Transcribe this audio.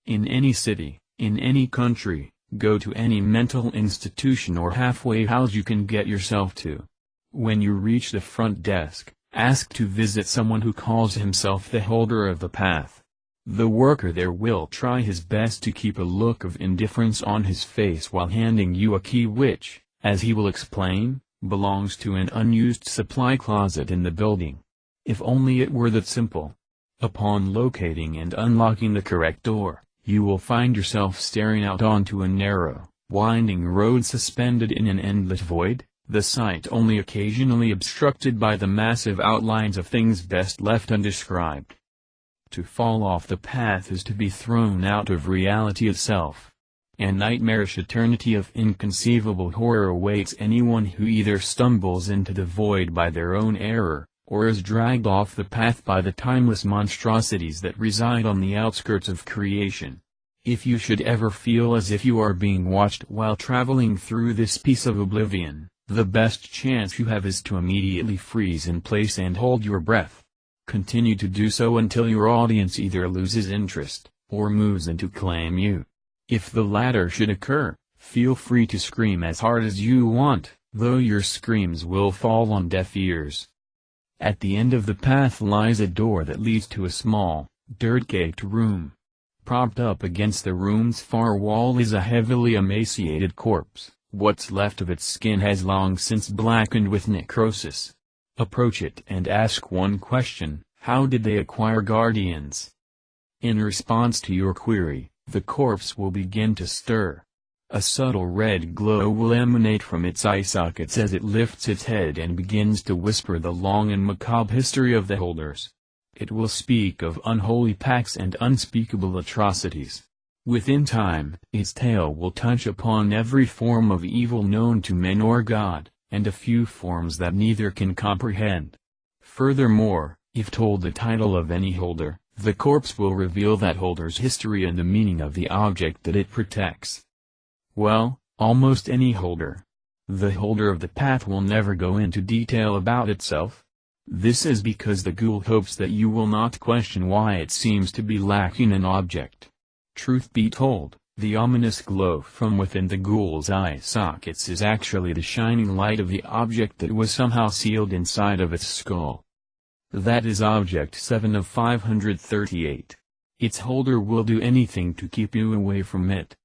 In any city, in any country, go to any mental institution or halfway house you can get yourself to. When you reach the front desk, ask to visit someone who calls himself the holder of the path. The worker there will try his best to keep a look of indifference on his face while handing you a key which, as he will explain, belongs to an unused supply closet in the building. If only it were that simple. Upon locating and unlocking the correct door, you will find yourself staring out onto a narrow, winding road suspended in an endless void, the sight only occasionally obstructed by the massive outlines of things best left undescribed. To fall off the path is to be thrown out of reality itself. A nightmarish eternity of inconceivable horror awaits anyone who either stumbles into the void by their own error, or is dragged off the path by the timeless monstrosities that reside on the outskirts of creation. If you should ever feel as if you are being watched while traveling through this piece of oblivion, the best chance you have is to immediately freeze in place and hold your breath. Continue to do so until your audience either loses interest, or moves in to claim you. If the latter should occur, feel free to scream as hard as you want, though your screams will fall on deaf ears. At the end of the path lies a door that leads to a small, dirt-caked room. Propped up against the room's far wall is a heavily emaciated corpse. What's left of its skin has long since blackened with necrosis. Approach it and ask one question: how did they acquire guardians? In response to your query, the corpse will begin to stir. A subtle red glow will emanate from its eye sockets as it lifts its head and begins to whisper the long and macabre history of the holders. It will speak of unholy pacts and unspeakable atrocities. Within time, its tale will touch upon every form of evil known to men or God, and a few forms that neither can comprehend. Furthermore, if told the title of any holder, the corpse will reveal that holder's history and the meaning of the object that it protects. Well, almost any holder. The holder of the path will never go into detail about itself. This is because the ghoul hopes that you will not question why it seems to be lacking an object. Truth be told, the ominous glow from within the ghoul's eye sockets is actually the shining light of the object that was somehow sealed inside of its skull. That is Object 7 of 538. Its holder will do anything to keep you away from it.